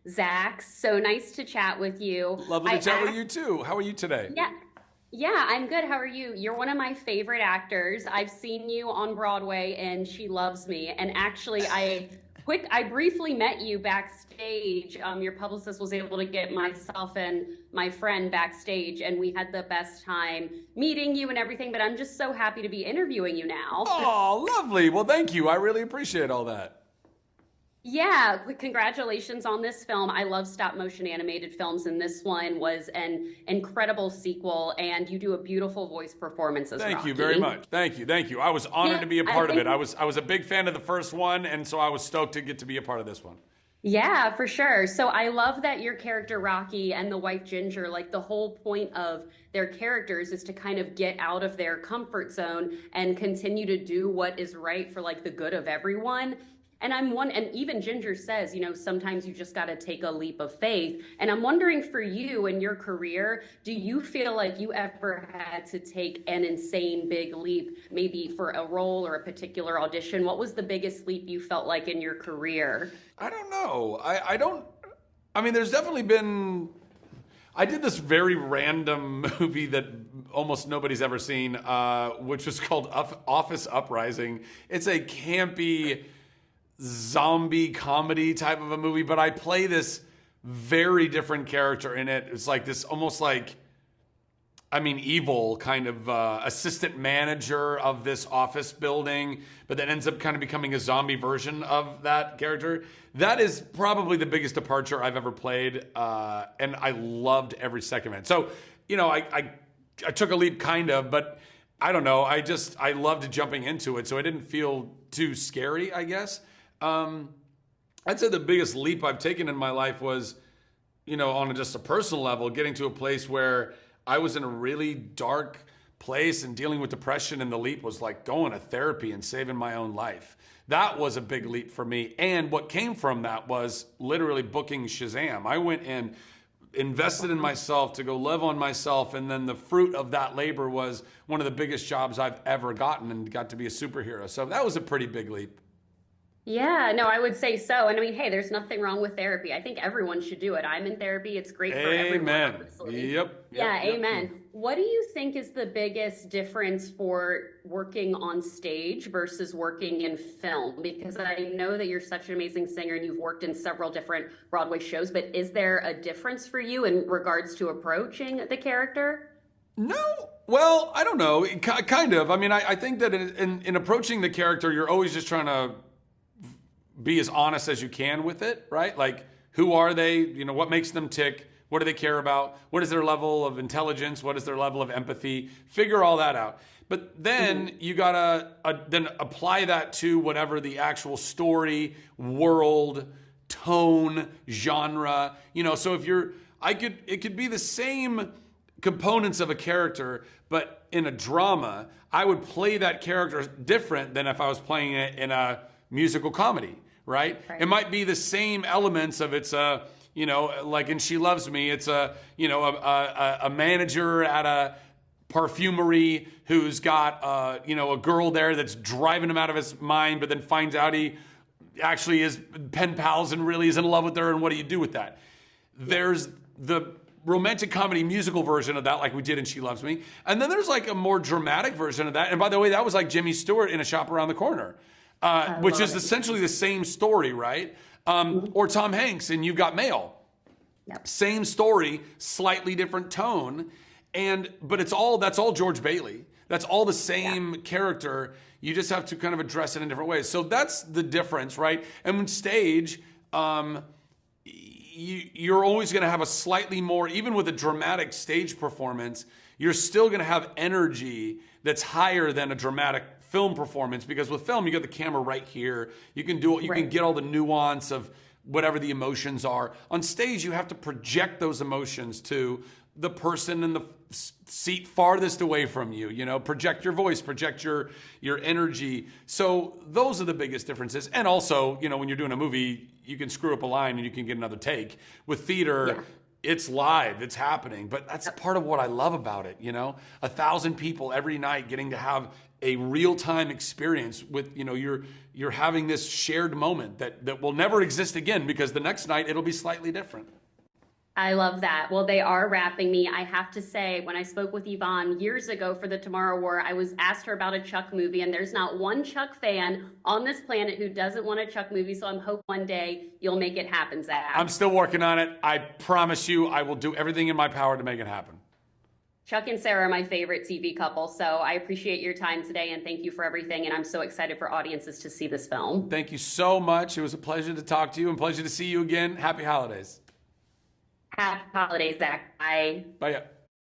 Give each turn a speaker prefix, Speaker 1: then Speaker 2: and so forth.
Speaker 1: Zach. So nice to chat with you.
Speaker 2: Lovely to chat with you too. How are you today?
Speaker 1: Yeah, yeah, I'm good. How are you? You're one of my favorite actors. I've seen you on Broadway and She Loves Me. And actually, I briefly met you backstage. Your publicist was able to get myself and my friend backstage, and we had the best time meeting you and everything. But I'm just so happy to be interviewing you now.
Speaker 2: Oh, lovely. Well, thank you. I really appreciate all that.
Speaker 1: Yeah, congratulations on this film. I love stop motion animated films, and this one was an incredible sequel, and you do a beautiful voice performance as
Speaker 2: Thank you very
Speaker 1: Rocky.
Speaker 2: much. Thank you. Thank you. I was honored
Speaker 1: Yeah,
Speaker 2: to be a
Speaker 1: I
Speaker 2: part of it.
Speaker 1: think,
Speaker 2: I was a big fan of the first one, and so I was stoked to get to be a part of this one.
Speaker 1: yeah, for sure. So I love that your character Rocky and the wife Ginger, like the whole point of their characters is to kind of get out of their comfort zone and continue to do what is right for like the good of everyone. And even Ginger says, sometimes you just got to take a leap of faith. And I'm wondering for you in your career, do you feel like you ever had to take an insane big leap, maybe for a role or a particular audition? What was the biggest leap you felt like in your career?
Speaker 2: I don't know. I don't. I mean, there's definitely been. I did this very random movie that almost nobody's ever seen, which was called Office Uprising. It's a campy zombie comedy type of a movie, but I play this very different character in it. It's like this almost like, I mean, evil kind of assistant manager of this office building, but that ends up kind of becoming a zombie version of that character. That is probably the biggest departure I've ever played, and I loved every second of it. So, I took a leap kind of, but I don't know. I loved jumping into it, so it didn't feel too scary, I guess. I'd say the biggest leap I've taken in my life was, on just a personal level, getting to a place where I was in a really dark place and dealing with depression, and the leap was like going to therapy and saving my own life. That was a big leap for me. And what came from that was literally booking Shazam. I went and invested in myself to go live on myself, and then the fruit of that labor was one of the biggest jobs I've ever gotten, and got to be a superhero. So that was a pretty big leap.
Speaker 1: Yeah, no, I would say so. And I mean, hey, there's nothing wrong with therapy. I think everyone should do it. I'm in therapy. It's great for everyone,
Speaker 2: Amen.
Speaker 1: honestly.
Speaker 2: Yep.
Speaker 1: Yeah,
Speaker 2: Yep.
Speaker 1: amen. What do you think is the biggest difference for working on stage versus working in film? Because I know that you're such an amazing singer and you've worked in several different Broadway shows, but is there a difference for you in regards to approaching the character?
Speaker 2: No. Well, I don't know. Kind of. I mean, I think that in approaching the character, you're always just trying to be as honest as you can with it, right? Like, who are they? What makes them tick? What do they care about? What is their level of intelligence? What is their level of empathy? Figure all that out. But then you gotta then apply that to whatever the actual story, world, tone, genre. So if it could be the same components of a character, but in a drama, I would play that character different than if I was playing it in a musical comedy, right?
Speaker 1: Right.
Speaker 2: It might be the same elements of like in She Loves Me, it's a manager at a perfumery who's got a girl there that's driving him out of his mind, but then finds out he actually is pen pals and really is in love with her, and what do you do with that? There's the romantic comedy musical version of that, like we did in She Loves Me, and then there's like a more dramatic version of that. And by the way, that was like Jimmy Stewart in A Shop Around the Corner. Which is essentially the same story, right? Or Tom Hanks in You've Got Mail.
Speaker 1: Yep.
Speaker 2: Same story, slightly different tone, but that's all George Bailey. That's all the same character. You just have to kind of address it in different ways. So that's the difference, right? And on stage, you're always going to have a slightly more, even with a dramatic stage performance, you're still going to have energy that's higher than a dramatic film performance, because with film you got the camera right here. You can can get all the nuance of whatever the emotions are. On stage you have to project those emotions to the person in the seat farthest away from you. Project your voice, project your energy. So those are the biggest differences. And also, when you're doing a movie, you can screw up a line and you can get another take. With theater, it's live, it's happening. But that's part of what I love about it, 1,000 people every night getting to have a real-time experience with, you're having this shared moment that will never exist again, because the next night it'll be slightly different.
Speaker 1: I love that. Well, they are wrapping me. I have to say, when I spoke with Yvonne years ago for the Tomorrow War, I was asked her about a Chuck movie, and there's not one Chuck fan on this planet who doesn't want a Chuck movie. So I'm hoping one day you'll make it happen, Zach.
Speaker 2: I'm still working on it. I promise you, I will do everything in my power to make it happen.
Speaker 1: Chuck and Sarah are my favorite TV couple, so I appreciate your time today, and thank you for everything, and I'm so excited for audiences to see this film.
Speaker 2: Thank you so much. It was a pleasure to talk to you and pleasure to see you again. Happy holidays.
Speaker 1: Happy holidays, Zach. Bye.
Speaker 2: Bye.